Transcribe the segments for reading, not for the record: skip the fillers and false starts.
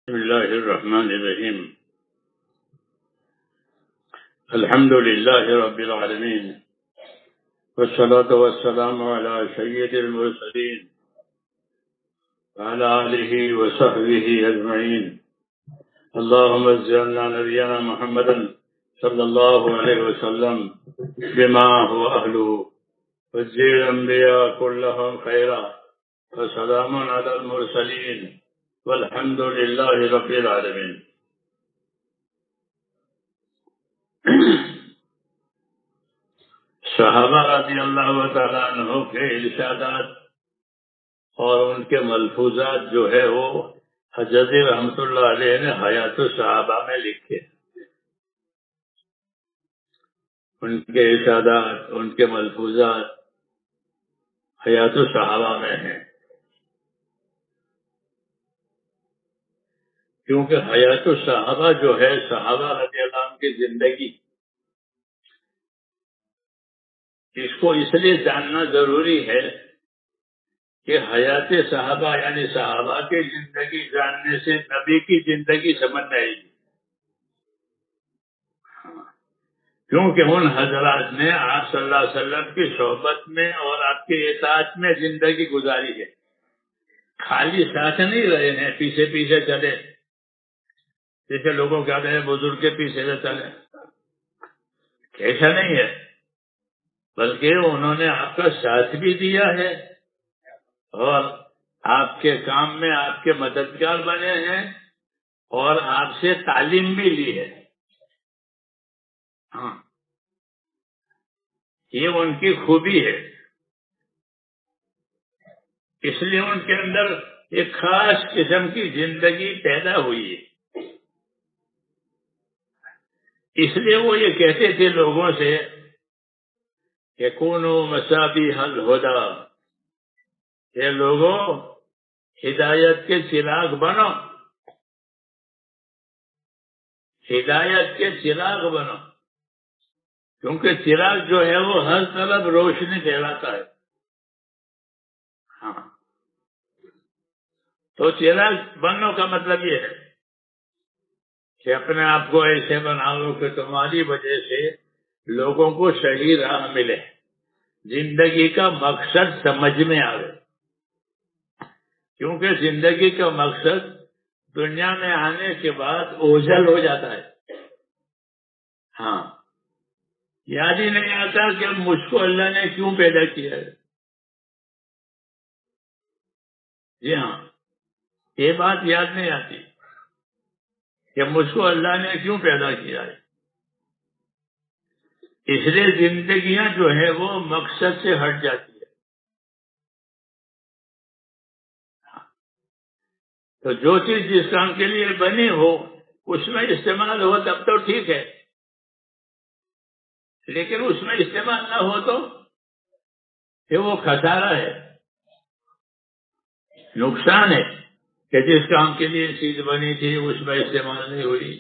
بسم الله الرحمن الرحيم. الحمد لله رب العالمين، والصلاة والسلام على سيد المرسلين وعلى آله وصحبه أجمعين. اللهم اجعلنا نبينا محمدا صلى الله عليه وسلم بما هو أهله، واجزل الأنبياء كلهم خيرا، وسلام على المرسلين والحمد لله رب العالمين. صحابہ رضی اللہ تعالیٰ عنہ کے ارشادات اور ان کے ملفوظات جو ہے وہ حضرت رحمت اللہ علیہ نے حیات الصحابہ میں لکھے. ان کے ارشادات، ان کے ملفوظات حیات الصحابہ میں ہیں، کیونکہ حیات الصحابہ جو ہے صحابہ رضی اللہ عنہ کی زندگی، اس کو اس لیے جاننا ضروری ہے کہ حیات صحابہ یعنی صحابہ کی زندگی جاننے سے نبی کی زندگی سمجھ میں آئے گی. کیونکہ ان حضرات نے آپ صلی اللہ علیہ وسلم کی صحبت میں اور آپ کی اطاعت میں زندگی گزاری ہے. خالی ساتھ نہیں رہے ہیں، پیچھے پیچھے چلے، جیسے لوگوں کہتے ہیں بزرگ کے پیچھے سے چلے. ایسا نہیں ہے، بلکہ انہوں نے آپ کا ساتھ بھی دیا ہے اور آپ کے کام میں آپ کے مددگار بنے ہیں اور آپ سے تعلیم بھی لی ہے. ہاں، یہ ان کی خوبی ہے. اس لیے ان کے اندر ایک خاص قسم کی زندگی پیدا ہوئی ہے. اس لیے وہ یہ کہتے تھے لوگوں سے کہ کونوا مصابیح الہدی، یہ لوگوں ہدایت کے چراغ بنو، ہدایت کے چراغ بنو، کیونکہ چراغ جو ہے وہ ہر طرف روشنی پھیلاتا ہے. ہاں، تو چراغ بننے کا مطلب یہ ہے کہ اپنے آپ کو ایسے بناؤ کہ تمہاری وجہ سے لوگوں کو صحیح راہ ملے، زندگی کا مقصد سمجھ میں آئے. کیونکہ زندگی کا مقصد دنیا میں آنے کے بعد اوجھل ہو جاتا ہے. ہاں، یاد ہی نہیں آتا کہ مجھ کو اللہ نے کیوں پیدا کیا ہے. جی ہاں، یہ بات یاد نہیں آتی کہ مجھ کو اللہ نے کیوں پیدا کیا ہے. اس لیے زندگیاں جو ہے وہ مقصد سے ہٹ جاتی ہے. تو جو چیز جس کام کے لیے بنی ہو اس میں استعمال ہو تب تو ٹھیک ہے، لیکن اس میں استعمال نہ ہو تو پھر وہ خسارہ ہے، نقصان ہے کہ جس کام کے لیے چیز بنی تھی اس میں استعمال نہیں ہوئی.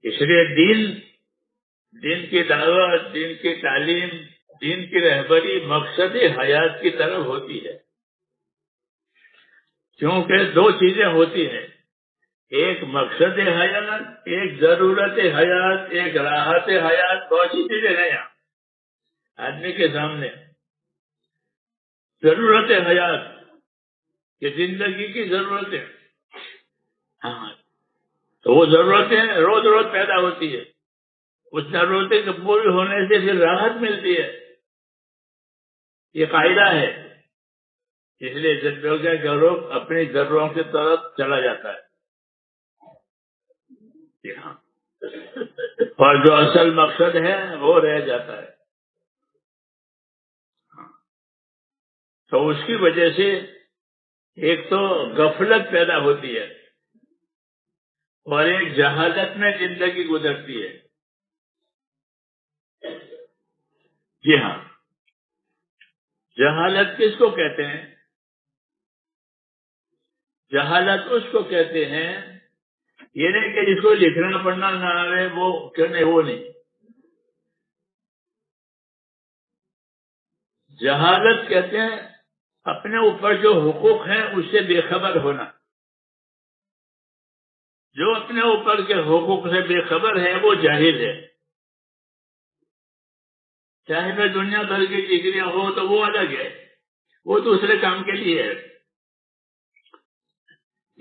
اس لیے دین کی دعوت، دین کی تعلیم، دین کی رہبری مقصد حیات کی طرف ہوتی ہے. کیونکہ دو چیزیں ہوتی ہیں، ایک مقصد حیات، ایک ضرورت حیات، ایک راحت حیات. بہت سی چیزیں ہیں یہاں آدمی کے سامنے. ضرورت حیات کہ زندگی کی ضرورتیں، ہاں، تو وہ ضرورتیں روز روز پیدا ہوتی ہے. اس ضرورتیں کے پوری ہونے سے پھر راحت ملتی ہے. یہ قاعدہ ہے. اس لیے زندگی کا روگ اپنی ضرورتوں کی طرف چلا جاتا ہے. جی ہاں، اور جو اصل مقصد ہے وہ رہ جاتا ہے. تو اس کی وجہ سے ایک تو غفلت پیدا ہوتی ہے اور ایک جہالت میں زندگی گزرتی ہے. جی ہاں، جہالت کس کو کہتے ہیں؟ جہالت اس کو کہتے ہیں، یہ نہیں کہ جس کو لکھنا پڑھنا نہ آئے وہ کیوں نہیں، وہ نہیں. جہالت کہتے ہیں اپنے اوپر جو حقوق ہیں اس سے بے خبر ہونا. جو اپنے اوپر کے حقوق سے بے خبر ہے وہ جاہل ہے. چاہے میں دنیا بھر کی ڈگریاں ہو تو وہ الگ ہے، وہ دوسرے کام کے لیے ہے.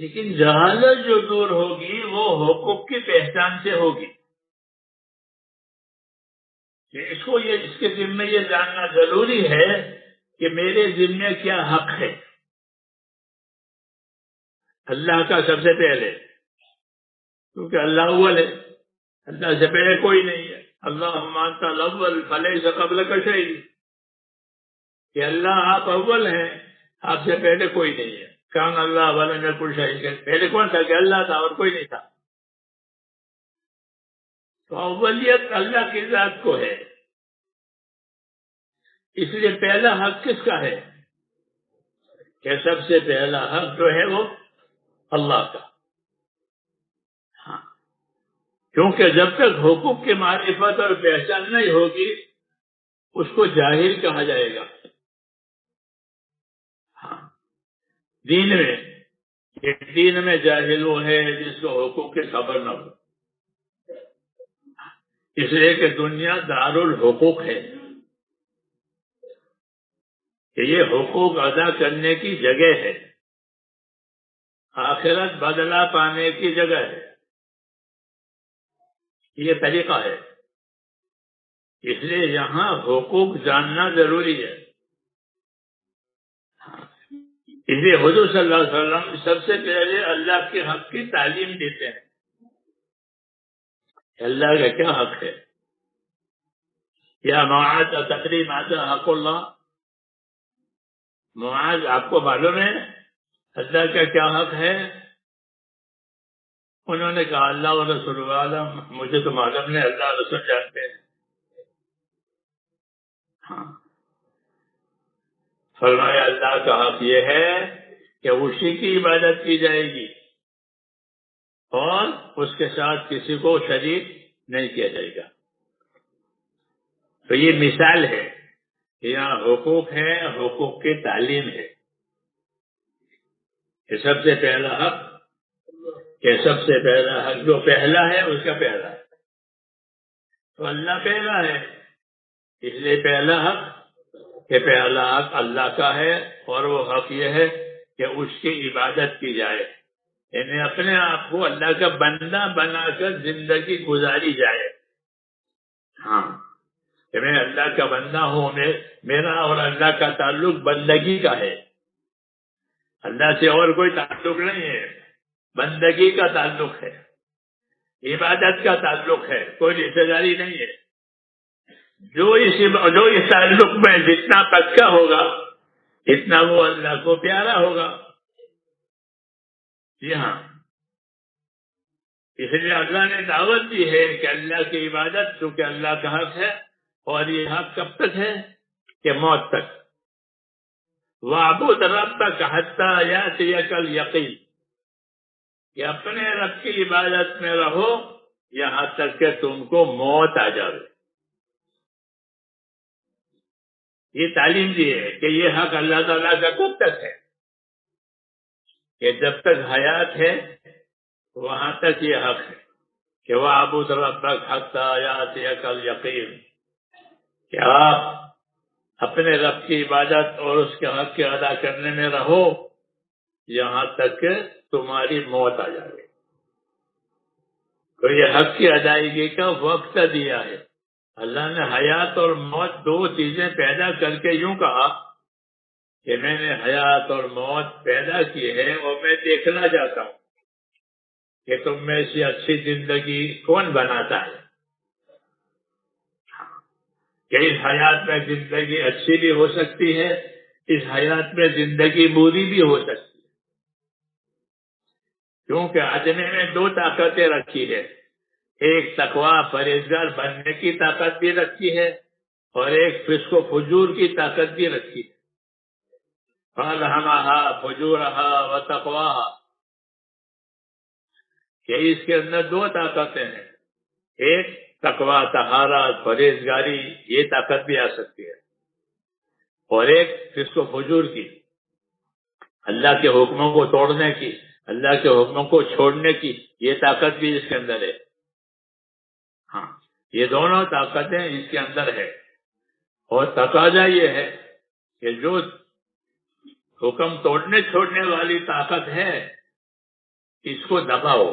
لیکن جہالت جو دور ہوگی وہ حقوق کی پہچان سے ہوگی. اس کے ذمے یہ جاننا ضروری ہے کہ میرے ذمے کیا حق ہے. اللہ کا سب سے پہلے، کیونکہ اللہ اول ہے، اللہ سے پہلے کوئی نہیں ہے. اللہ مانتا الاول فلیس قبلک شیء، کہ اللہ آپ اول ہیں، آپ سے پہلے کوئی نہیں ہے. کان اللہ ولم یکن شیء، پہلے کون تھا؟ کہ اللہ تھا اور کوئی نہیں تھا. تو اولیت اللہ کی ذات کو ہے. اس لیے پہلا حق کس کا ہے؟ کہ سب سے پہلا حق جو ہے وہ اللہ کا. ہاں، کیونکہ جب تک حقوق کی معرفت اور پہچان نہیں ہوگی اس کو جاہل کہا جائے گا. ہاں، دین میں جاہل وہ ہے جس کو حقوق کی خبر نہ ہو. اس لیے کہ دنیا دار الحقوق ہے، کہ یہ حقوق ادا کرنے کی جگہ ہے. آخرت بدلہ پانے کی جگہ ہے، یہ طریقہ ہے. اس لیے یہاں حقوق جاننا ضروری ہے. اس لیے حضور صلی اللہ علیہ وسلم سب سے پہلے اللہ کے حق کی تعلیم دیتے ہیں. اللہ کا کیا حق ہے؟ یا معاذ تقری ماذا حق اللہ، معاذ آپ کو معلوم ہے اللہ کا کیا حق ہے؟ انہوں نے کہا اللہ و رسول عالم، مجھے تو معلوم نہیں، اللہ رسول جانتے ہیں. ہاں، فرمایا اللہ کا حق یہ ہے کہ اسی کی عبادت کی جائے گی اور اس کے ساتھ کسی کو شریک نہیں کیا جائے گا. تو یہ مثال ہے کہ یہاں حقوق ہے، حقوق کی تعلیم ہے. کہ سب سے پہلا حق، کہ سب سے پہلا حق جو پہلا ہے اس کا پہلا ہے. تو اللہ پہلا ہے، اس لیے پہلا حق، کہ پہلا حق اللہ کا ہے، اور وہ حق یہ ہے کہ اس کی عبادت کی جائے. یعنی اپنے آپ کو اللہ کا بندہ بنا کر زندگی گزاری جائے. ہاں، کہ میں اللہ کا بندہ ہوں، میرا اور اللہ کا تعلق بندگی کا ہے. اللہ سے اور کوئی تعلق نہیں ہے، بندگی کا تعلق ہے، عبادت کا تعلق ہے، کوئی رشتے داری نہیں ہے. جو اس تعلق میں جتنا پکا ہوگا اتنا وہ اللہ کو پیارا ہوگا. جی ہاں، اس لیے اللہ نے دعوت دی ہے کہ اللہ کی عبادت، چونکہ اللہ کا حق ہے، اور یہ حق کب تک ہے؟ کہ موت تک. وَاعْبُدْ رَبَّكَ حَتَّىٰ يَأْتِيَكَ الْيَقِينُ، کہ اپنے رب کی عبادت میں رہو یہاں تک کہ تم کو موت آ جائے. یہ تعلیم دی ہے کہ یہ حق اللہ تعالیٰ کا کب تک ہے؟ کہ جب تک حیات ہے وہاں تک یہ حق ہے کہ وَاعْبُدْ رَبَّكَ حَتَّىٰ يَأْتِيَكَ الْيَقِينُ، کہ آپ اپنے رب کی عبادت اور اس کے حق کے ادا کرنے میں رہو یہاں تک کہ تمہاری موت آ جائے. تو یہ حق کی ادائیگی کا وقت دیا ہے. اللہ نے حیات اور موت دو چیزیں پیدا کر کے یوں کہا کہ میں نے حیات اور موت پیدا کی ہے اور میں دیکھنا چاہتا ہوں کہ تم میں سے اچھی زندگی کون بناتا ہے. کہ اس حیات میں زندگی اچھی بھی ہو سکتی ہے، اس حیات میں زندگی بری بھی ہو سکتی ہے. کیونکہ آدمی میں دو طاقتیں رکھی ہے، ایک تقوی پرہیزگار بننے کی طاقت بھی رکھی ہے اور ایک فسق و فجور کی طاقت بھی رکھی ہے. فَأَلْهَمَهَا فُجُورَهَا وَتَقْوَاهَا، کہ اس کے اندر دو طاقتیں ہیں، ایک تقوی طہارت پرہیزگاری، یہ طاقت بھی آ سکتی ہے، اور ایک فسق و فجور کی. اللہ کے حکموں کو توڑنے کی، اللہ کے حکموں کو چھوڑنے کی، یہ طاقت بھی اس کے اندر ہے. ہاں، یہ دونوں طاقتیں اس کے اندر ہے. اور تقاضا یہ ہے کہ جو حکم توڑنے چھوڑنے والی طاقت ہے اس کو دباؤ،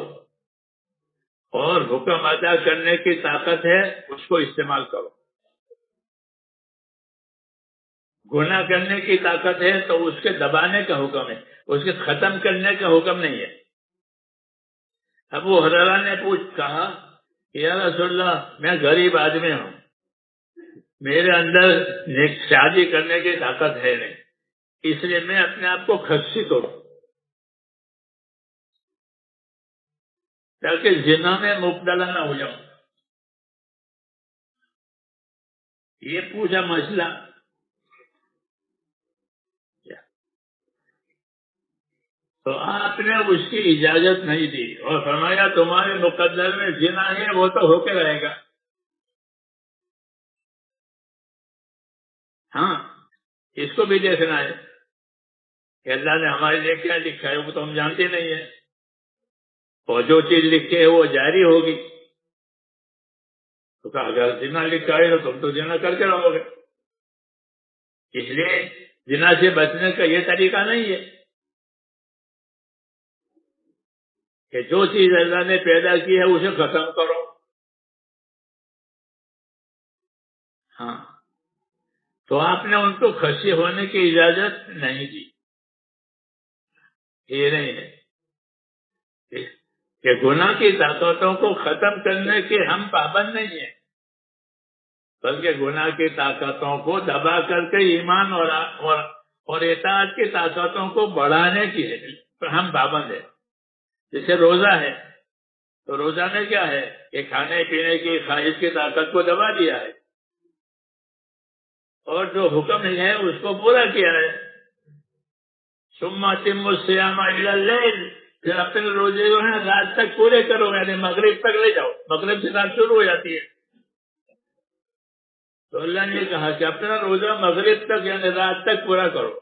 اور حکم ادا کرنے کی طاقت ہے اس کو استعمال کرو. گناہ کرنے کی طاقت ہے تو اس کے دبانے کا حکم ہے، اس کے ختم کرنے کا حکم نہیں ہے. ابو ہریرہ نے کہا کہ یا رسول اللہ میں غریب آدمی ہوں، میرے اندر شادی کرنے کی طاقت ہے نہیں، اس لیے میں اپنے آپ کو خصی توڑوں تاکہ زنا میں مبتلا نہ ہو جاؤں. یہ پوچھا مسئلہ. تو آپ نے اس کی اجازت نہیں دی اور فرمایا تمہارے مقدر میں زنا ہے وہ تو ہو کے رہے گا. ہاں، اس کو بھی دیکھنا ہے کہ اللہ نے ہمارے لیے کیا لکھا ہے وہ تو ہم جانتے نہیں ہیں، اور جو چیز لکھی ہے وہ جاری ہوگی. تو کہا اگر زنا لکھا ہے تو تم تو زنا کر کے رہو گے. اس لیے زنا سے بچنے کا یہ طریقہ نہیں ہے کہ جو چیز اللہ نے پیدا کی ہے اسے ختم کرو. ہاں، تو آپ نے ان کو خصی ہونے کی اجازت نہیں دی. یہ نہیں ہے کہ گناہ کی طاقتوں کو ختم کرنے کے ہم پابند نہیں ہیں، بلکہ گناہ کی طاقتوں کو دبا کر کے ایمان اور اطاعت کی طاقتوں کو بڑھانے کی ہے ہم پابند ہیں. جیسے روزہ ہے تو روزہ میں کیا ہے کہ کھانے پینے کی خواہش کی طاقت کو دبا دیا ہے اور جو حکم ہے اس کو پورا کیا ہے. ثم اتموا الصیام الی اللیل، پھر اپنے روزے جو ہیں رات تک پورے کرو، یعنی مغرب تک لے جاؤ. مغرب سے رات شروع ہو جاتی ہے تو اللہ نے کہا کہ اپنا روزہ مغرب تک یعنی رات تک پورا کرو.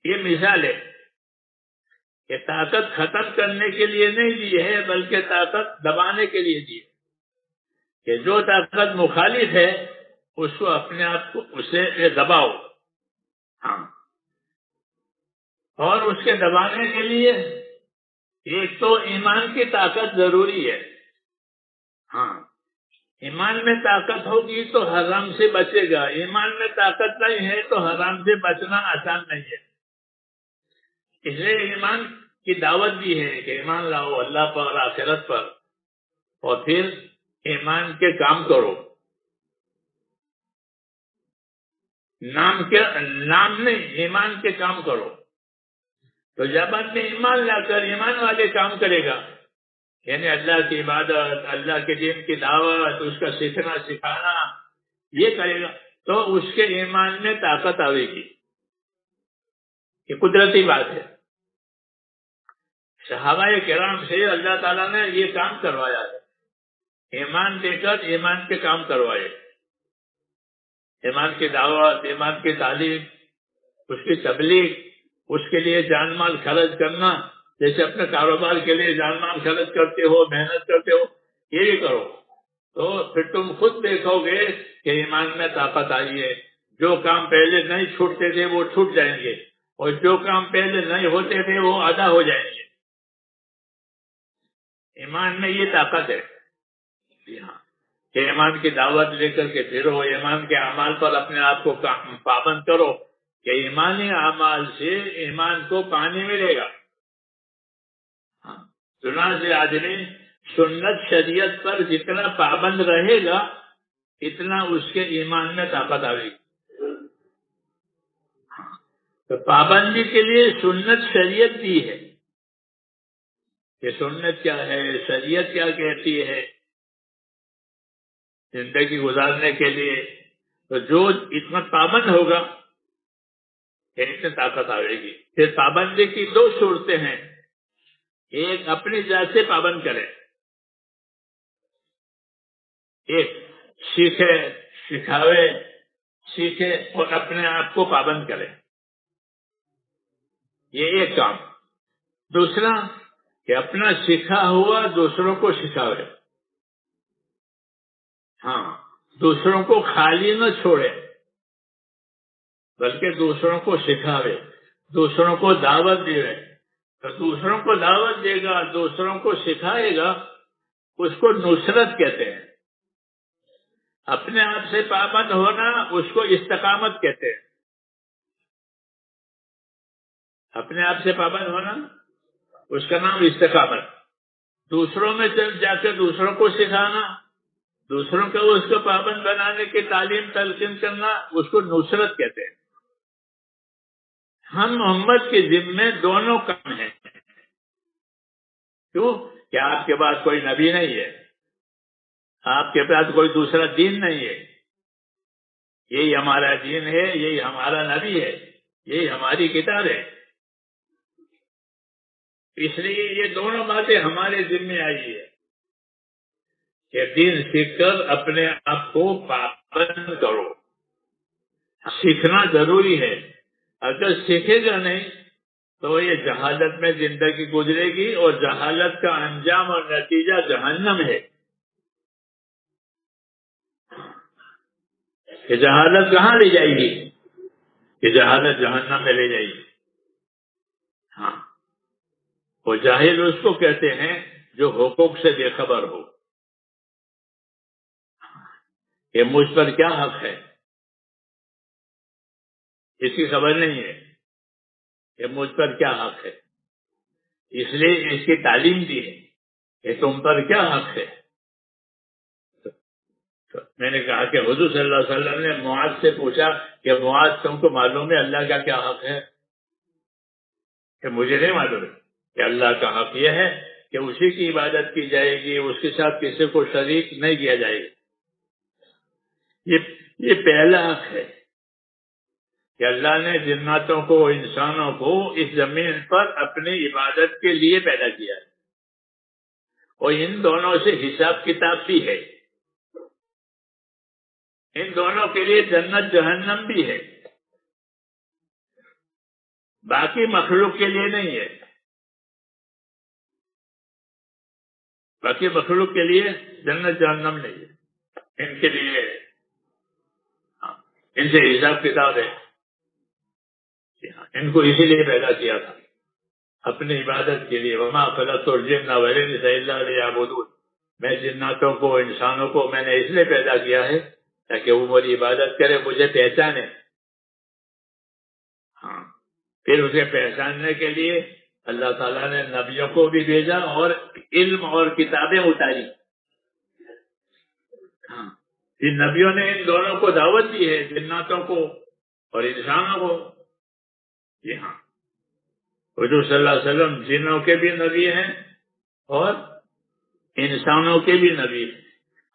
یہ مثال ہے کہ طاقت ختم کرنے کے لیے نہیں دی ہے بلکہ طاقت دبانے کے لیے دی ہے، کہ جو طاقت مخالف ہے اس کو اپنے آپ کو اسے دباؤ. ہاں، اور اس کے دبانے کے لیے ایک تو ایمان کی طاقت ضروری ہے. ہاں، ایمان میں طاقت ہوگی تو حرام سے بچے گا، ایمان میں طاقت نہیں ہے تو حرام سے بچنا آسان نہیں ہے. اس لیے ایمان کی دعوت بھی ہے کہ ایمان لاؤ اللہ پر، آخرت پر، اور پھر ایمان کے کام کرو. نام نہیں، ایمان کے کام کرو. تو جب آدمی ایمان لا کر ایمان والے کام کرے گا، یعنی اللہ کی عبادت، اللہ کے دین کی دعوت، اس کا سیکھنا سکھانا یہ کرے گا تو اس کے ایمان میں طاقت آئے گی. یہ قدرتی بات ہے. صحابہ کرام سے اللہ تعالیٰ نے یہ کام کروایا ہے، ایمان دے کر ایمان کے کام کروائے. ایمان کی دعوت، ایمان کی تعلیم، اس کی تبلیغ، اس کے لیے جان مال خرچ کرنا، جیسے اپنے کاروبار کے لیے جان مال خرچ کرتے ہو، محنت کرتے ہو، یہ بھی کرو. تو پھر تم خود دیکھو گے کہ ایمان میں طاقت آئی ہے. جو کام پہلے نہیں چھوٹتے تھے وہ چھوٹ جائیں گے، اور جو کام پہلے نہیں ہوتے تھے وہ ادا ہو جائیں گے. ایمان میں یہ طاقت ہے. جی ہاں، کہ ایمان کی دعوت لے کر کے پھرو، ایمان کے اعمال پر اپنے آپ کو پابند کرو کہ ایمانی اعمال سے ایمان کو پانی ملے گا. چنانچہ آدمی سنت شریعت پر جتنا پابند رہے گا اتنا اس کے ایمان میں طاقت آئے گی. تو پابندی کے لیے سنت شریعت دی ہے کہ سنت کیا ہے، شریعت کیا کہتی ہے زندگی گزارنے کے لیے. تو جو اتنا پابند ہوگا اتنی طاقت آئے گی. پھر پابندی کی دو صورتیں ہیں، ایک اپنی ذات سے پابند کرے، ایک سیکھے، سکھاوے، سیکھے اور اپنے آپ کو پابند کرے. یہ ایک کام. دوسرا کہ اپنا سیکھا ہوا دوسروں کو سکھاوے. ہاں، دوسروں کو خالی نہ چھوڑے بلکہ دوسروں کو سکھاوے، دوسروں کو دعوت دے. تو دوسروں کو دعوت دے گا، دوسروں کو سکھائے گا، اس کو نصرت کہتے ہیں. اپنے آپ سے پابند ہونا اس کو استقامت کہتے ہیں. اپنے آپ سے پابند ہونا اس کا نام استقامت. دوسروں میں جا کے دوسروں کو سکھانا، دوسروں کو اس کو پابند بنانے کی تعلیم تلقین کرنا، اس کو نصرت کہتے ہیں. ہم محمد کے ذمے دونوں کام ہیں. کیوں کہ آپ کے پاس کوئی نبی نہیں ہے، آپ کے پاس کوئی دوسرا دین نہیں ہے. یہی ہمارا دین ہے، یہی ہمارا نبی ہے، یہی ہماری کتاب ہے. اس لیے یہ دونوں باتیں ہمارے ذمے آئی ہے کہ دین سیکھ کر اپنے آپ کو پابند کرو. سیکھنا ضروری ہے. اگر سیکھے گا نہیں تو یہ جہالت میں زندگی گزرے گی، اور جہالت کا انجام اور نتیجہ جہنم ہے. کہ جہالت کہاں لے جائے گی؟ کہ جہالت جہنم میں لے جائے گی. ہاں، وہ جاہل اس کو کہتے ہیں جو حقوق سے بے خبر ہو، کہ مجھ پر کیا حق ہے اس کی خبر نہیں ہے کہ مجھ پر کیا حق ہے. اس لیے اس کی تعلیم دی ہے کہ تم پر کیا حق ہے. تو میں نے کہا کہ حضور صلی اللہ علیہ وسلم نے معاذ سے پوچھا کہ معاذ تم کو معلوم ہے اللہ کا کیا حق ہے؟ کہ مجھے نہیں معلوم ہے. کہ اللہ کا حق یہ ہے کہ اسی کی عبادت کی جائے گی، اس کے ساتھ کسی کو شریک نہیں کیا جائے گا. یہ پہلا حق ہے کہ اللہ نے جناتوں کو، انسانوں کو اس زمین پر اپنی عبادت کے لیے پیدا کیا ہے، اور ان دونوں سے حساب کتاب بھی ہے. ان دونوں کے لیے جنت جہنم بھی ہے، باقی مخلوق کے لیے نہیں ہے. باقی مخلوق کے لیے جنت جہنم نہیں ہے. ان کے لیے ہاں، ان سے حساب کتاب ہے. ان کو اسی لیے پیدا کیا تھا، اپنی عبادت کے لیے. وما خلقت الجن والانس الا لیعبدون. میں جناتوں کو، انسانوں کو میں نے اس لیے پیدا کیا ہے تاکہ وہ میری عبادت کرے، مجھے پہچانے. ہاں، پھر اسے پہچاننے کے لیے اللہ تعالیٰ نے نبیوں کو بھی بھیجا اور علم اور کتابیں اتاری. ہاں، ان نبیوں نے ان دونوں کو دعوت دی ہے، جناتوں کو اور انسانوں کو. جی ہاں، حضور صلی اللہ علیہ وسلم جنوں کے بھی نبی ہیں اور انسانوں کے بھی نبی ہیں.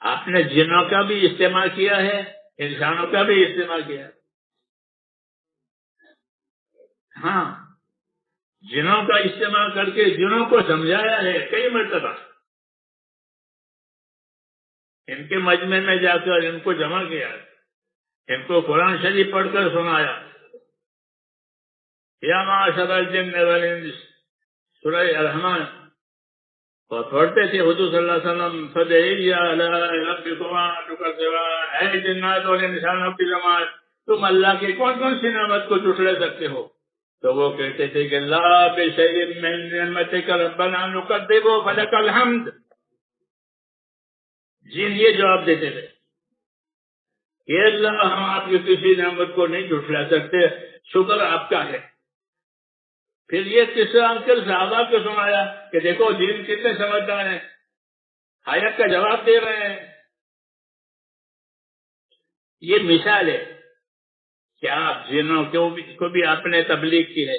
آپ نے جنوں کا بھی استعمال کیا ہے، انسانوں کا بھی استعمال کیا ہے. ہاں، جنوں کا استعمال کر کے جنوں کو سمجھایا ہے کئی مرتبہ. ان کے مجمع میں جا کر ان کو جمع کیا، ان کو قرآن شریف پڑھ کر سنایا. یا معاشر الجن والانس، سورہ الرحمن. اور پڑھتے تھے حضور صلی اللہ علیہ وسلم فدعی علی ربکما تکذبان. اے جنات اور انسانوں کی جماعت، تم اللہ کی کون کون سی نعمت کو جھٹلا سکتے ہو؟ تو وہ کہتے تھے کہ لا بشیء من نعمتک ربنا نکذب فلک الحمد. جن یہ جواب دیتے تھے کہ اللہ، ہم آپ کی کسی نعمت کو نہیں جھٹلا سکتے، شکر آپ کا ہے. پھر یہ قصہ انکل صحابہ کو سنایا کہ دیکھو دین کتنے سمجھدار ہیں، آیت کا جواب دے رہے ہیں. یہ مثال ہے کہ آپ جنوں کو بھی آپ نے تبلیغ کی ہے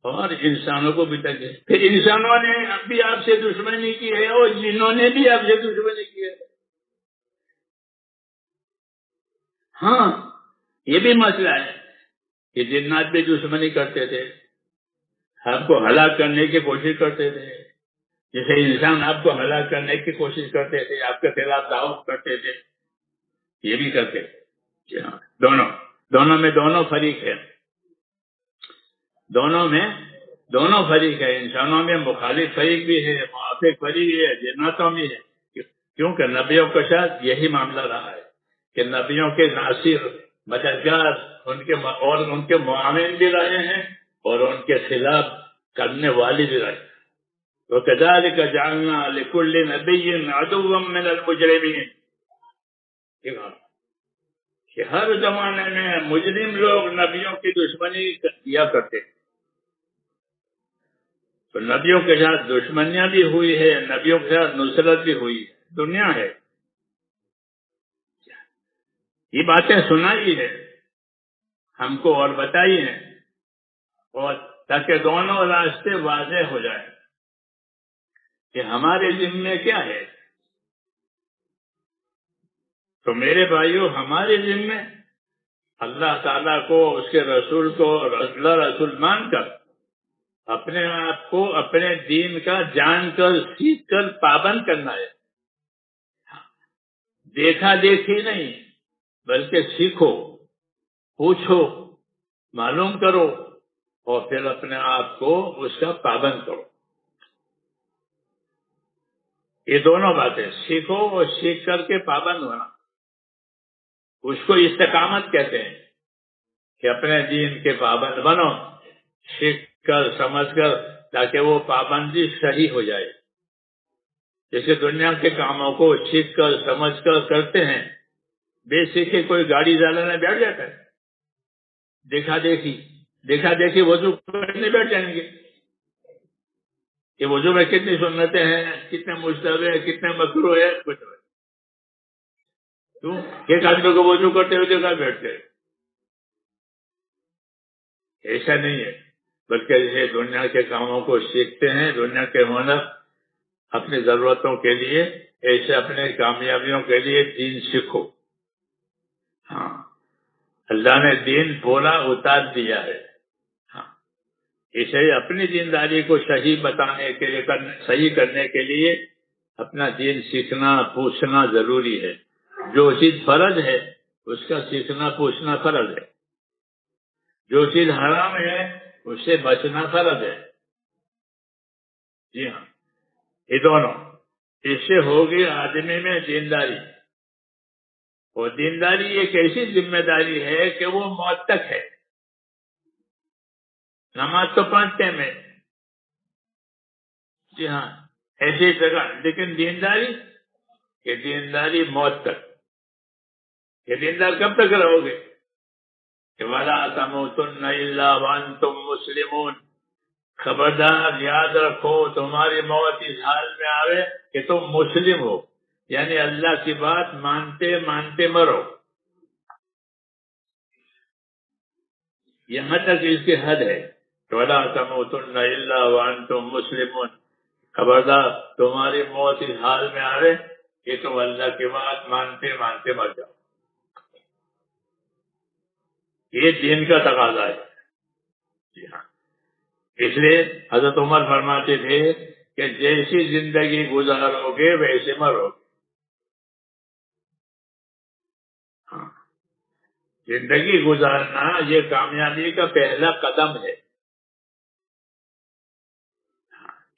اور انسانوں کو بھی تبلیغ. پھر انسانوں نے بھی آپ سے دشمنی کی ہے اور جنوں نے بھی آپ سے دشمنی کی ہے. ہاں، یہ بھی مسئلہ ہے کہ جنات بھی دشمنی کرتے تھے، آپ کو ہلاک کرنے کی کوشش کرتے تھے، جیسے انسان آپ کو ہلاک کرنے کی کوشش کرتے تھے، آپ کے خلاف دعوت کرتے تھے، یہ بھی کرتے تھے. جی ہاں، دونوں میں دونوں فریق ہیں. دونوں فریق ہے، انسانوں میں مخالف فریق بھی ہے، موافق فریق بھی ہے، جناتوں بھی ہے، کیونکہ نبیوں کے ساتھ یہی معاملہ رہا ہے کہ نبیوں کے ناصر مددگار ان کے معاون بھی رہے ہیں اور ان کے خلاف کرنے والے بھی رہے ہیں۔ وَكَذَلِكَ جَعَلْنَا لِكُلِّ نَبِيٍّ عَدُوًّا مِّنَ الْمُجْرِمِينَ، کہ ہر زمانے میں مجرم لوگ نبیوں کی دشمنی کیا کرتے، تو نبیوں کے ساتھ دشمنیاں بھی ہوئی ہے، نبیوں کے ساتھ نصرت بھی ہوئی ہے، دنیا ہے، یہ باتیں سنائی ہے ہم کو اور بتائی ہیں، اور تاکہ دونوں راستے واضح ہو جائیں کہ ہمارے ذمے کیا ہے۔ تو میرے بھائیوں، ہمارے ذمے اللہ تعالیٰ کو، اس کے رسول کو اللہ رسول مان کر اپنے آپ کو اپنے دین کا جان کر سیکھ کر پابند کرنا ہے، دیکھا دیکھی نہیں بلکہ سیکھو، پوچھو، معلوم کرو اور پھر اپنے آپ کو اس کا پابند کرو۔ یہ دونوں باتیں، سیکھو اور سیکھ کر کے پابند ہونا، اس کو استقامت کہتے ہیں کہ اپنے دین کے پابند بنو، سیکھ کر سمجھ کر، تاکہ وہ پابندی صحیح ہو جائے۔ جیسے دنیا کے کاموں کو سیکھ کر سمجھ کر کرتے ہیں، بے سیکھے کوئی گاڑی چلانے بیٹھ جاتا ہے، دیکھا دیکھی وضو کرنے بیٹھ جائیں گے کہ وضو میں کتنی سنتیں ہیں، کتنے مستحب ہیں، کتنے مکروہ ہے، کچھ کیوں ایک آدمی کو وضو کرتے ہوئے دیکھا بیٹھتے ہیں؟ ایسا نہیں ہے، بلکہ یہ دنیا کے کاموں کو سیکھتے ہیں، دنیا کے ہنر اپنی ضرورتوں کے لیے، ایسے اپنے کامیابیوں کے لیے دین سیکھو۔ ہاں، اللہ نے دین پورا اتار دیا ہے، ہاں، اسے اپنی دینداری کو صحیح بتانے کے لیے، صحیح کرنے کے لیے اپنا دین سیکھنا پوچھنا ضروری ہے۔ جو چیز فرض ہے اس کا سیکھنا پوچھنا فرض ہے، جو چیز حرام ہے اس سے بچنا فرض ہے۔ جی ہاں، یہ دونوں، اس سے ہوگی آدمی میں دینداری، اور دینداری ایک ایسی ذمہ داری ہے کہ وہ موت تک ہے۔ نماز تو 5 ٹائم ہے، جی ہاں، ایسی جگہ، لیکن دینداری، کہ دینداری موت تک، یہ دیندار کب تک رہو گے کہ وَلَا تَمُوتُنَّ إِلَّا وَأَنْتُمْ مُسْلِمُونَ، خبردار یاد رکھو تمہاری موت اس حال میں آوے کہ تم مسلم ہو، یعنی اللہ کی بات مانتے مانتے مرو۔ یہاں تک اس کی حد ہے، وَلَا تَمُوتُنَّ إِلَّا وَأَنْتُمْ مُسْلِمُونَ، خبردار تمہاری موت اس حال میں آوے کہ تم اللہ کی بات مانتے مانتے مر جاؤ۔ یہ دین کا تقاضا ہے، جی ہاں، اس لیے حضرت عمر فرماتے تھے کہ جیسی زندگی گزارو گے ویسے مرو گے۔ ہاں، زندگی گزارنا یہ کامیابی کا پہلا قدم ہے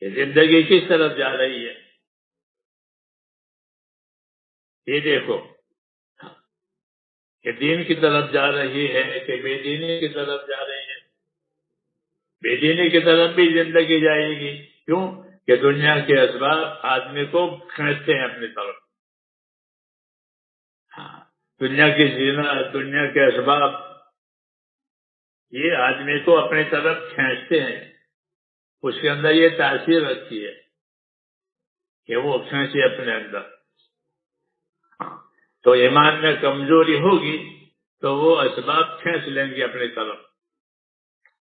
کہ زندگی کس طرف جا رہی ہے، یہ دیکھو کہ دین کی طرف جا رہی ہے کہ بے دینی کی طرف جا رہی ہے۔ بے دینی کی طرف بھی زندگی جائے گی، کیوں کہ دنیا کے اسباب آدمی کو کھینچتے ہیں اپنی طرف۔ ہاں، دنیا کی زینت، دنیا کے اسباب، یہ آدمی کو اپنی طرف کھینچتے ہیں، اس کے اندر یہ تاثیر رکھتی ہے کہ وہ کھینچے اپنے اندر۔ ہاں، تو ایمان میں کمزوری ہوگی تو وہ اسباب کھینچ لیں گے اپنی طرف،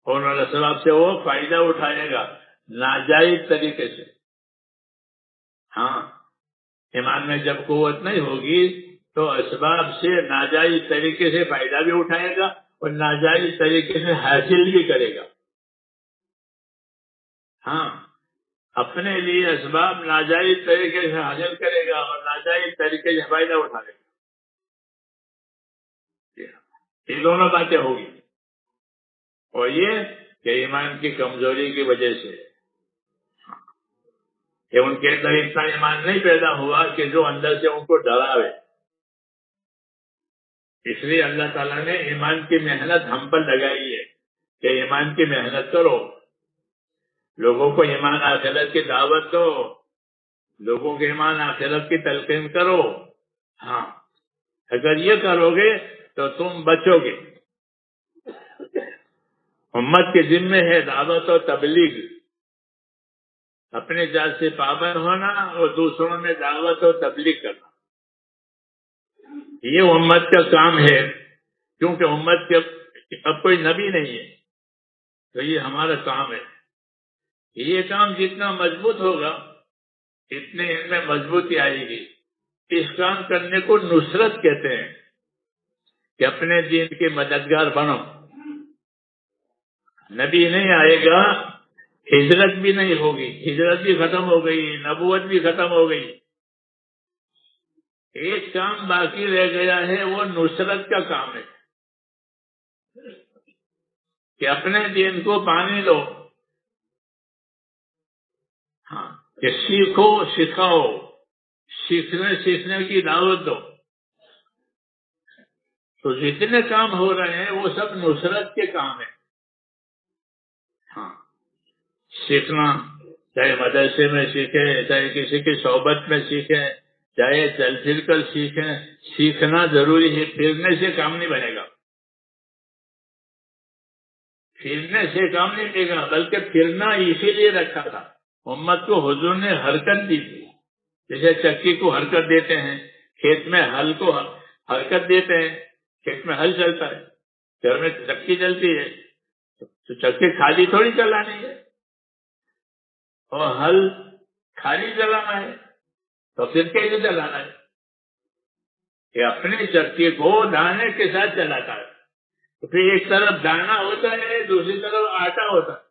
اور ان اسباب سے وہ فائدہ اٹھائے گا ناجائز طریقے سے۔ ہاں، ایمان میں جب قوت نہیں ہوگی تو اسباب سے ناجائز طریقے سے فائدہ بھی اٹھائے گا اور ناجائز طریقے سے حاصل بھی کرے گا۔ ہاں، اپنے لیے اسباب ناجائز طریقے سے حاصل کرے گا اور ناجائز طریقے سے فائدہ اٹھائے گا۔ یہ دونوں باتیں ہوگی، اور یہ کہ ایمان کی کمزوری کی وجہ سے کہ ان کے اندر اتنا ایمان نہیں پیدا ہوا کہ جو اندر سے ان کو ڈراوے. اس لیے اللہ تعالیٰ نے ایمان کی محنت ہم پر لگائی ہے کہ ایمان کی محنت کرو، لوگوں کو ایمان آخرت کی دعوت دو، لوگوں کے ایمان آخرت کی تلقین کرو. ہاں، اگر یہ کرو گے تو تم بچو گے. امت کے ذمے ہے دعوت و تبلیغ، اپنے ذات سے پابند ہونا اور دوسروں میں دعوت و تبلیغ کرنا. یہ امت کا کام ہے، کیونکہ امت کے اب کوئی نبی نہیں ہے، تو یہ ہمارا کام ہے. یہ کام جتنا مضبوط ہوگا اتنے ان میں مضبوطی آئے گی. اس کام کرنے کو نصرت کہتے ہیں کہ اپنے دین کے مددگار بنو. نبی نہیں آئے گا، ہجرت بھی نہیں ہوگی، ہجرت بھی ختم ہو گئی، نبوت بھی ختم ہو گئی. ایک کام باقی رہ گیا ہے، وہ نصرت کا کام ہے کہ اپنے دین کو پانی دو. ہاں، کہ سیکھو سکھاؤ، سیکھنے کی دعوت دو. تو جتنے کام ہو رہے ہیں وہ سب نصرت کے کام ہیں. ہاں، سیکھنا، چاہے مدرسے میں سیکھیں، چاہے کسی کی صحبت میں سیکھیں، چاہے چل پھر کر سیکھیں. سیکھنا ضروری ہے، پھرنے سے کام نہیں بنے گا. پھرنے سے کام نہیں بنے گا، بلکہ پھرنا اسی لیے رکھا تھا. امت کو حضور نے حرکت دی تھی. جیسے چکی کو حرکت دیتے ہیں، کھیت میں ہل کو حرکت دیتے ہیں، کھیت میں ہل چلتا ہے، گھر میں چکی چلتی ہے، تو چکی خالی تھوڑی چلانی ہے، اور ہل خالی چلانا ہے، تو پھر کیسے چلانا ہے؟ کہ اپنی چکی کو دانے کے ساتھ چلاتا ہے. تو پھر ایک طرف دانا ہوتا ہے، دوسری طرف آٹا ہوتا ہے.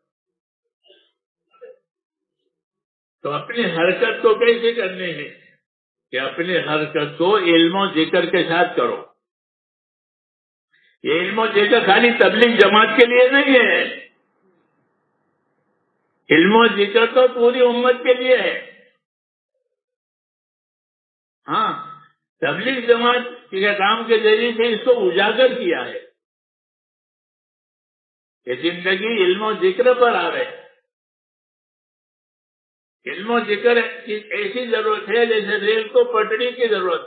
تو اپنی حرکت کو کیسے کرنے ہے کہ اپنی حرکت کو علم و ذکر کے ساتھ کرو. یہ علم و ذکر خالی تبلیغ جماعت کے لیے نہیں ہے، علم و ذکر تو پوری امت کے لیے ہے. ہاں، تبلیغ جماعت کے کام کے ذریعے سے اس کو اجاگر کیا ہے کہ زندگی علم و ذکر پر آ رہے. علم و ذکر کی ایسی ضرورت ہے جیسے ریل کو پٹری کی ضرورت.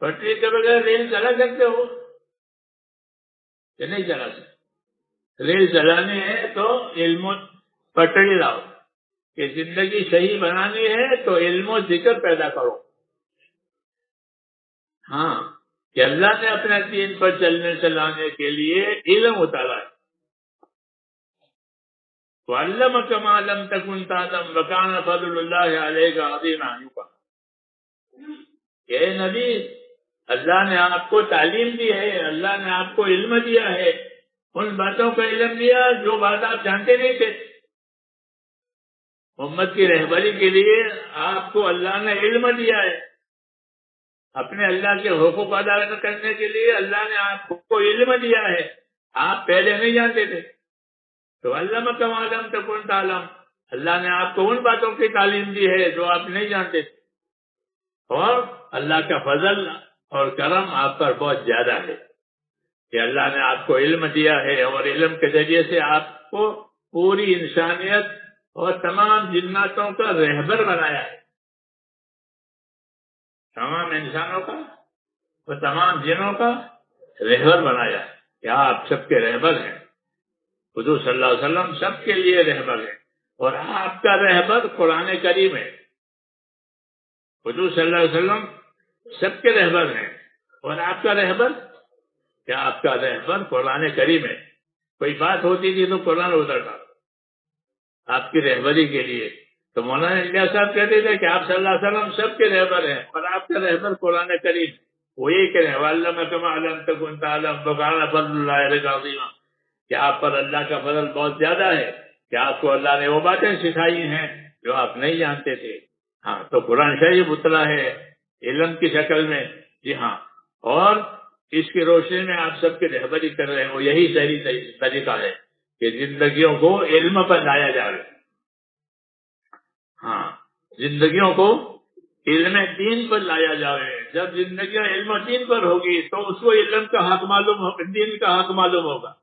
پٹری کے بغیر ریل چلا سکتے ہو کہ نہیں چلا سکتے؟ ریل چلانی ہے تو علم و پٹری لاؤ. کہ زندگی صحیح بنانی ہے تو علم و ذکر پیدا کرو. ہاں، کہ اللہ نے اپنے دین پر چلانے کے لیے علم اتارا ہے. وَعَلَّمَكَ مَا لَمْ تَكُنْ تَعْلَمْ وَكَانَ فَضْلُ اللَّهِ عَلَيْكَ عَظِيمًا. اے نبی، اللہ نے آپ کو تعلیم دی ہے، اللہ نے آپ کو علم دیا ہے، ان باتوں کا علم دیا جو بات آپ جانتے نہیں تھے. امت کی رہبری کے لیے آپ کو اللہ نے علم دیا ہے. اپنے اللہ کے حقوق ادا کرنے کے لیے اللہ نے آپ کو علم دیا ہے، آپ پہلے نہیں جانتے تھے. تو علمک ما لم تکن تعلم، اللہ نے آپ کو ان باتوں کی تعلیم دی ہے جو آپ نہیں جانتے تھے. اور اللہ کا فضل اور کرم آپ پر بہت زیادہ ہے کہ اللہ نے آپ کو علم دیا ہے، اور علم کے ذریعے سے آپ کو پوری انسانیت اور تمام جناتوں کا رہبر بنایا ہے. تمام انسانوں کا اور تمام جنوں کا رہبر بنایا ہے کہ آپ سب کے رہبر ہیں. حضور صلی اللہ علیہ وسلم سب کے لیے رہبر ہے، اور آپ کا رہبر قرآن کریم ہے. حضور صلی اللہ علیہ وسلم سب کے رہبر ہیں، اور آپ کا رہبر کیا؟ آپ کا رہبر قرآن کریم ہے. کوئی بات ہوتی تھی تو قرآن اترتا آپ کی رہبری کے لیے. تو مولانا الیاس صاحب کہتے تھے کہ آپ صلی اللہ علیہ وسلم سب کے رہبر ہیں، اور آپ کا رہبر قرآن کریم. وہ یہ کہہ رہے ہیں وَعَلَّمَكَ مَا لَمْ تَكُنْ تَعْلَمْ وَكَانَ فَضْلُ اللَّهِ عَلَيْكَ عَظِيمًا. کہ آپ پر اللہ کا فضل بہت زیادہ ہے کہ آپ کو اللہ نے وہ باتیں سکھائی ہیں جو آپ نہیں جانتے تھے. ہاں، تو قرآن شریف اترا ہے علم کی شکل میں. جی ہاں، اور اس کی روشنی میں آپ سب کی رہبری کر رہے ہیں، وہ یہی صحیح طریقہ ہے کہ زندگیوں کو علم پر لایا جائے. ہاں، زندگیوں کو علم دین پر لایا جائے. جب زندگیاں علم دین پر ہوگی تو اس کو علم کا حق معلوم ہوگا، دین کا حق معلوم ہوگا.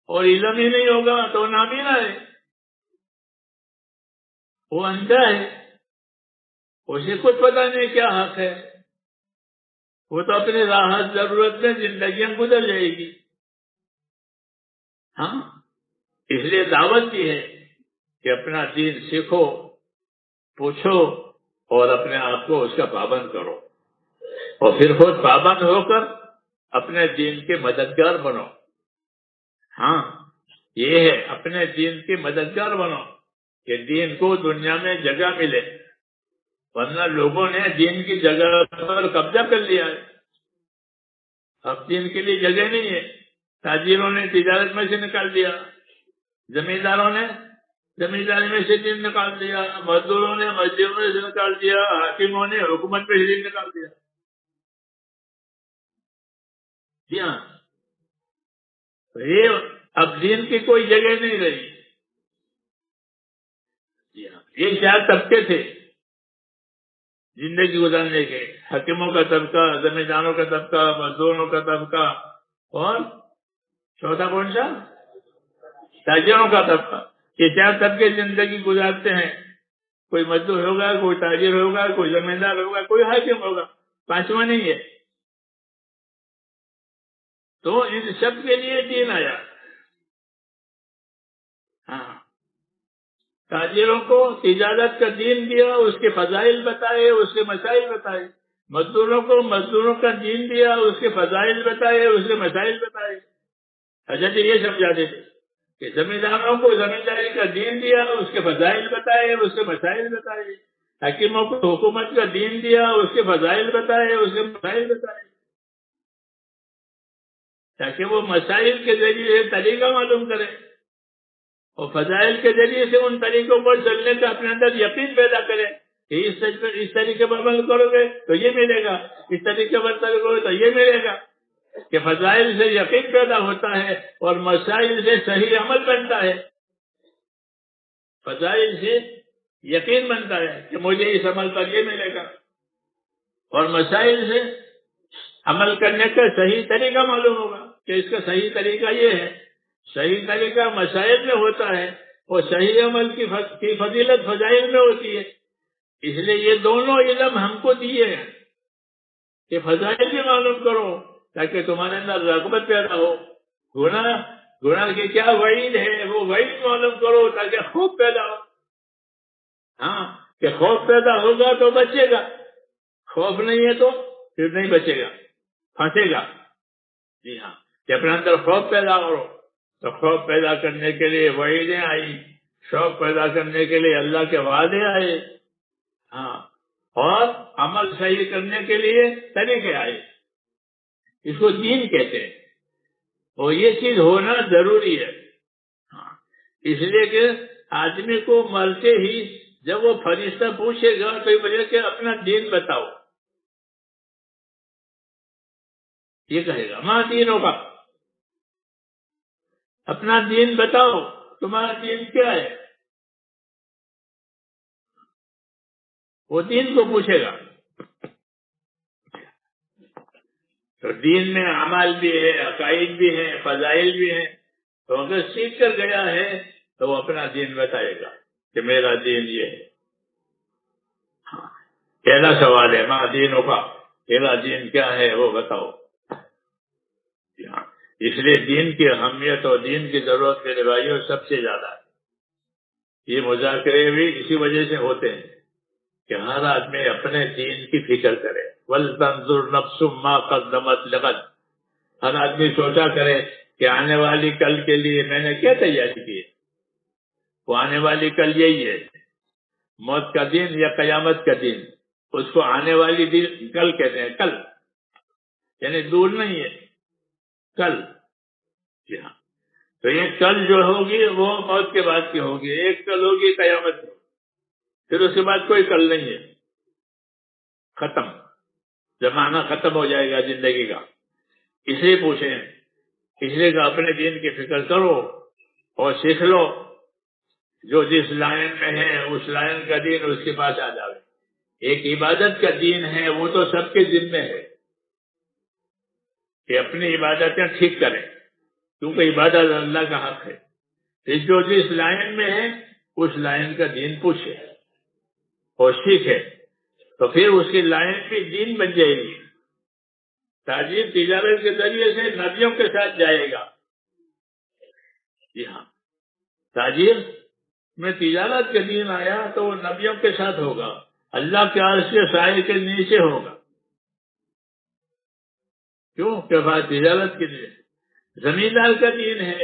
اور علم ہی نہیں ہوگا تو نابینا ہے، وہ اندھا ہے، اسے کچھ پتہ نہیں کیا حق ہے. وہ تو اپنی راحت ضرورت میں زندگیاں گزر جائے گی. ہاں، اس لیے دعوت دی ہے کہ اپنا دین سیکھو، پوچھو اور اپنے آپ کو اس کا پابند کرو، اور پھر خود پابند ہو کر اپنے دین کے مددگار بنو. ہاں، یہ ہے اپنے دین کے مددگار بنو کہ دین کو دنیا میں جگہ ملے. ورنہ لوگوں نے دین کی جگہ پر قبضہ کر لیا ہے، اب دین کے لیے جگہ نہیں ہے. تاجروں نے تجارت میں سے نکال دیا، زمینداروں نے زمینداری میں سے دین نکال دیا، مزدوروں نے مزدوروں میں سے نکال دیا، حاکموں نے حکومت میں سے دین نکال دیا. جی ہاں، یہ اب دین کی کوئی جگہ نہیں رہی. جی ہاں، یہ چار طبقے تھے زندگی گزارنے کے: حکیموں کا طبقہ، زمینداروں کا طبقہ، مزدوروں کا طبقہ، اور چوتھا کون سا؟ تاجروں کا طبقہ. یہ چار طبقے زندگی گزارتے ہیں. کوئی مزدور ہوگا، کوئی تاجر ہوگا، کوئی زمیندار ہوگا، کوئی حاکم ہوگا، پانچواں نہیں ہے. تو ان سب کے لیے دین آیا. ہاں، تاجروں کو تجارت کا دین دیا، اس کے فضائل بتائے، اس کے مسائل بتائے. مزدوروں کو مزدوروں کا دین دیا، اس کے فضائل بتائے، اس کے مسائل بتائے. حضرت یہ سمجھاتے تھے کہ زمینداروں کو زمینداری کا دین دیا، اس کے فضائل بتائے، اس کے مسائل بتائے. حکیموں کو حکومت کا دین دیا، اس کے فضائل بتائے، اس کے مسائل بتائے، تاکہ وہ مسائل کے ذریعے طریقہ معلوم کرے اور فضائل کے ذریعے سے ان طریقوں پر چلنے کا اپنے اندر یقین پیدا کرے کہ اس طریقے پر عمل کرو گے تو یہ ملے گا، اس طریقے پر کرو گے تو یہ ملے گا. کہ فضائل سے یقین پیدا ہوتا ہے اور مسائل سے صحیح عمل بنتا ہے. فضائل سے یقین بنتا ہے کہ مجھے اس عمل پر یہ ملے گا، اور مسائل سے عمل کرنے کا صحیح طریقہ معلوم ہوگا کہ اس کا صحیح طریقہ یہ ہے. صحیح طریقہ مسائل میں ہوتا ہے اور صحیح عمل کی فضیلت فضائل میں ہوتی ہے. اس لیے یہ دونوں علم ہم کو دیے ہیں کہ فضائل بھی معلوم کرو تاکہ تمہارے اندر رغبت پیدا ہو. گناہ کی کیا وعید ہے وہ وعید معلوم کرو تاکہ خوف پیدا ہو. ہاں، کہ خوف پیدا ہوگا تو بچے گا، خوف نہیں ہے تو پھر نہیں بچے گا، پھنسے گا. جی ہاں، کہ اپنے اندر خوف پیدا کرو. تو خوف پیدا کرنے کے لیے وعیدیں آئی، شوق پیدا کرنے کے لیے اللہ کے وعدے آئے. ہاں، اور عمل صحیح کرنے کے لیے طریقے آئے. اس کو دین کہتے ہیں، اور یہ چیز ہونا ضروری ہے. ہاں، اس لیے کہ آدمی کو مرتے ہی جب وہ فرشتہ پوچھے گا تو یہ بولے کہ اپنا دین بتاؤ، یہ کہے گا ماں دینوں کا، اپنا دین بتاؤ، تمہارا دین کیا ہے. وہ دین کو پوچھے گا. تو دین میں اعمال بھی ہے، عقائد بھی ہیں، فضائل بھی ہیں. تو اگر سیکھ کر گیا ہے تو وہ اپنا دین بتائے گا کہ میرا دین یہ ہے. ہاں، پہلا سوال ہے ماں دینوں کا، تیرا دین کیا ہے وہ بتاؤ. ہاں، اس لیے دین کی اہمیت اور دین کی ضرورت میرے بھائیوں سب سے زیادہ ہے. یہ مذاکرے بھی اسی وجہ سے ہوتے ہیں کہ ہر آدمی اپنے دین کی فکر کرے. وَلْتَنْظُرْ نَفْسٌ مَا قَدَّمَتْ لِغَدٍ. ہر آدمی سوچا کرے کہ آنے والی کل کے لیے میں نے کیا تیاری کی ہے. وہ آنے والی کل یہی ہے، موت کا دن یا قیامت کا دن. اس کو آنے والی دن کل کہتے ہیں. کل یعنی دور نہیں ہے، کل. جی ہاں، تو یہ کل جو ہوگی وہ موت کے بعد کی ہوگی. ایک کل ہوگی قیامت میں، پھر اس کے بعد کوئی کل نہیں ہے. ختم، زمانہ ختم ہو جائے گا زندگی کا. اس لیے پوچھیں، اس لیے کہ اپنے دین کی فکر کرو اور سیکھ لو، جو جس لائن میں ہے اس لائن کا دین اس کے پاس آ جاوے۔ ایک عبادت کا دین ہے، وہ تو سب کے ذمے ہے کہ اپنی عبادتیں ٹھیک کریں، کیونکہ عبادت اللہ کا حق ہے۔ جو جس لائن میں ہے اس لائن کا دین پوچھے اور سیکھے، تو پھر اس کی لائن بھی دین بن جائے گی۔ تاجر تجارت کے ذریعے سے نبیوں کے ساتھ جائے گا۔ جی ہاں، تاجر میں تجارت کا دین آیا تو وہ نبیوں کے ساتھ ہوگا، اللہ کے عرش کے سائے کے نیچے ہوگا۔ کیوں کہ بات تجارت کے لیے زمیندار کا دین ہے،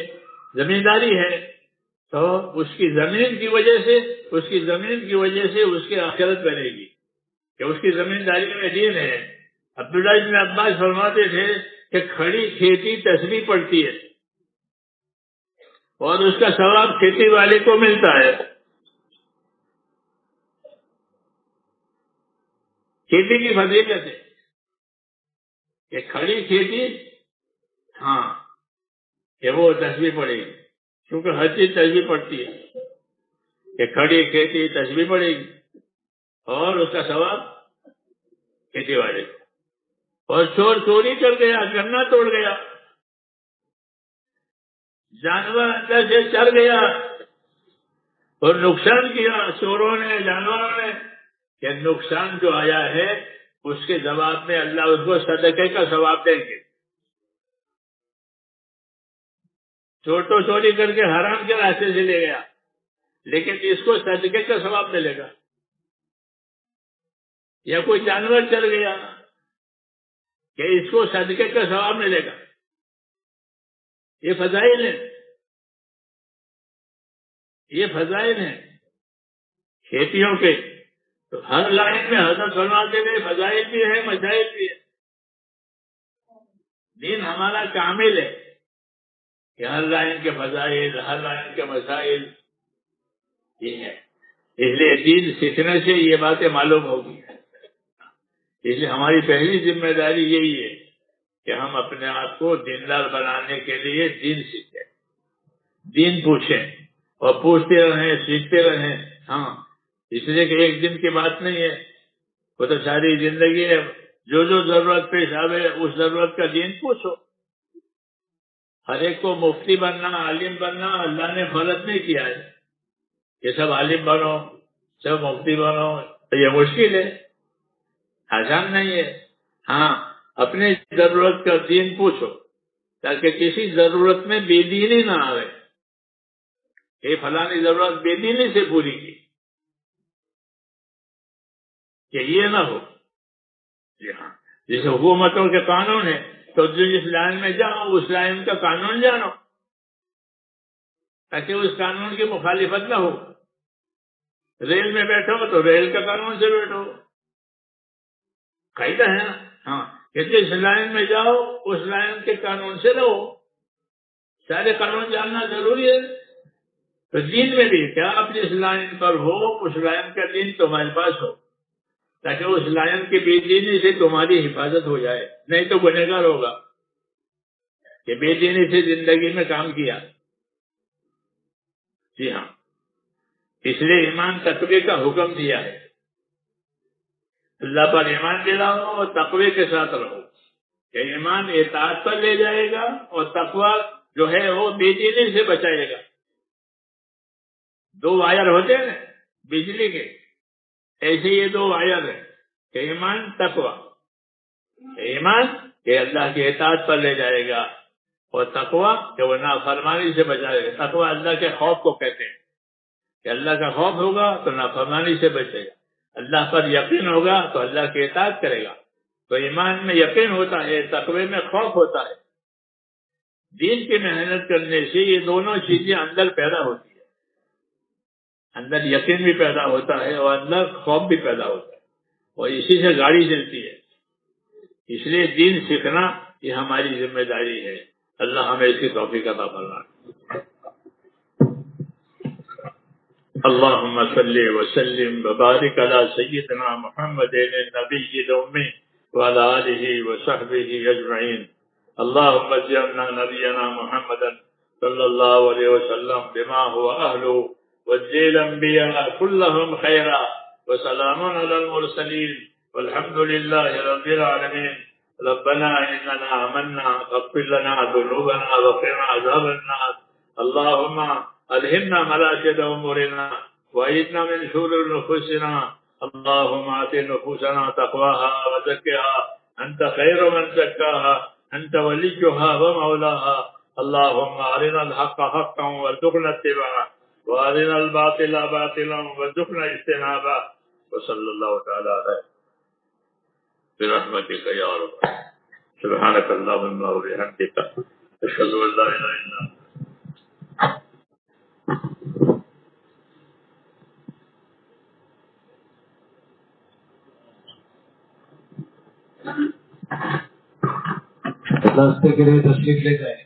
زمینداری ہے، تو اس کی زمین کی وجہ سے اس کی آخرت بنے گی کہ اس کی زمینداری میں دین ہے۔ عبداللہ بن عباس فرماتے تھے کہ کھڑی کھیتی تسبیح پڑتی ہے اور اس کا ثواب کھیتی والے کو ملتا ہے۔ کھیتی کی فضیلت ہے کہ کھڑی کھیتی، ہاں، کہ وہ تسبیح پڑے گی، کیونکہ ہر چیز تسبیح پڑتی ہے، کہ کھڑی کھیتی تسبیح پڑے گی اور اس کا ثواب کھیتی والے کو۔ اور چور چوری کر گیا، گنا توڑ گیا، جانور اندر سے چر گیا اور نقصان کیا چوروں نے، جانوروں نے، کہ نقصان جو آیا ہے اس کے جواب میں اللہ اس کو صدقے کا ثواب دیں گے۔ چور تو چوری کر کے حرام کے راستے سے لے گیا، لیکن اس کو صدقے کا ثواب ملے گا۔ یا کوئی جانور چر گیا کہ اس کو صدقے کا ثواب ملے گا۔ یہ فضائل ہیں، یہ فضائل ہیں کھیتیوں کے۔ تو ہر لائن میں حضرت فرماتے تھے فضائل بھی ہے، مسائل بھی ہے۔ دین ہمارا کامل ہے کہ ہر لائن کے فضائل، ہر لائن کے مسائل یہ ہے۔ اس لیے دین سیکھنے سے یہ باتیں معلوم ہوگی۔ اس لیے ہماری پہلی ذمہ داری یہی ہے کہ ہم اپنے آپ کو دیندار بنانے کے لیے دین سیکھیں، دین پوچھیں اور پوچھتے رہیں، سیکھتے رہیں۔ ہاں، اس لیے کہ ایک دن کی بات نہیں ہے، وہ تو ساری زندگی ہے۔ جو جو ضرورت پیش آوے اس ضرورت کا دین پوچھو۔ ہر ایک کو مفتی بننا، عالم بننا اللہ نے فرض نہیں کیا ہے کہ سب عالم بنو، سب مفتی بنو، تو یہ مشکل ہے، آسان نہیں ہے۔ ہاں، اپنے ضرورت کا دین پوچھو تاکہ کسی ضرورت میں بے دینی نہ آئے کہ فلانی ضرورت بے دینی سے پوری کی، کہ یہ نہ ہو۔ جی ہاں، جیسے حکومتوں کے قانون ہیں تو جس لائن میں جاؤ اس لائن کا قانون جانو تاکہ اس قانون کی مخالفت نہ ہو۔ ریل میں بیٹھو تو ریل کا قانون سے بیٹھو، قاعدہ ہے نا۔ ہاں، کہ جس لائن میں جاؤ اس لائن کے قانون سے رہو۔ سارے قانون جاننا ضروری ہے۔ تو دین میں بھی کیا آپ جس لائن پر ہو اس لائن کا دین تمہارے پاس ہو تاکہ اس لائن کی بے دینی سے تمہاری حفاظت ہو جائے، نہیں تو گنہگار ہوگا کہ بے دینی سے زندگی میں کام کیا۔ جی ہاں، اس لیے ایمان تقوی کا حکم دیا ہے۔ اللہ پر ایمان دلاؤ اور تقوی کے ساتھ رہو کہ ایمان اطاعت پر لے جائے گا اور تقوی جو ہے وہ بے دینی سے بچائے گا۔ دو وائر ہوتے ہیں نا بجلی کے، ایسے یہ دو وائر ہیں کہ ایمان تقوی۔ ایمان کہ اللہ کی اطاعت پر لے جائے گا اور تقوی کہ وہ نافرمانی سے بچائے گا۔ تقوی اللہ کے خوف کو کہتے ہیں کہ اللہ کا خوف ہوگا تو نافرمانی سے بچے گا، اللہ پر یقین ہوگا تو اللہ کی اطاعت کرے گا۔ تو ایمان میں یقین ہوتا ہے، تقوی میں خوف ہوتا ہے۔ دین کی محنت کرنے سے یہ دونوں چیزیں اندر پیدا ہوتی ہیں، اندر یقین بھی پیدا ہوتا ہے اور اندر خوف بھی پیدا ہوتا ہے، اور اسی سے گاڑی چلتی ہے۔ اس لیے دین سیکھنا یہ ہماری ذمہ داری ہے۔ اللہ ہمیں اس کی توفیق عطا فرمائے۔ اللهم صل وسلم وبارك على سيدنا محمد النبي الأمي وعلى آله وصحبه أجمعين اللهم اجعلنا نبينا محمدا صلى الله عليه وسلم بما هو أهله، واجزي الأنبياء كلهم خيرا، وسلام على المرسلين، والحمد لله رب العالمين. ربنا إننا آمنا فاغفر لنا ذنوبنا وقنا عذاب النار. اللهم ألهمنا مناشد أمورنا وأعذنا من شرور نفوسنا. اللهم آت نفوسنا تقواها وزكها أنت خير من زكاها، أنت وليها ومولاها. اللهم أرنا الحق حقا وارزقنا اتباعه، وأرنا الباطل باطلا وارزقنا اجتنابه. وصلى الله تعالى عليه برحمتك يا رب. سبحانك اللهم وبحمدك أشهد أن لا إله إلا أنت. راستے کے لیے تشریف لے جائیں.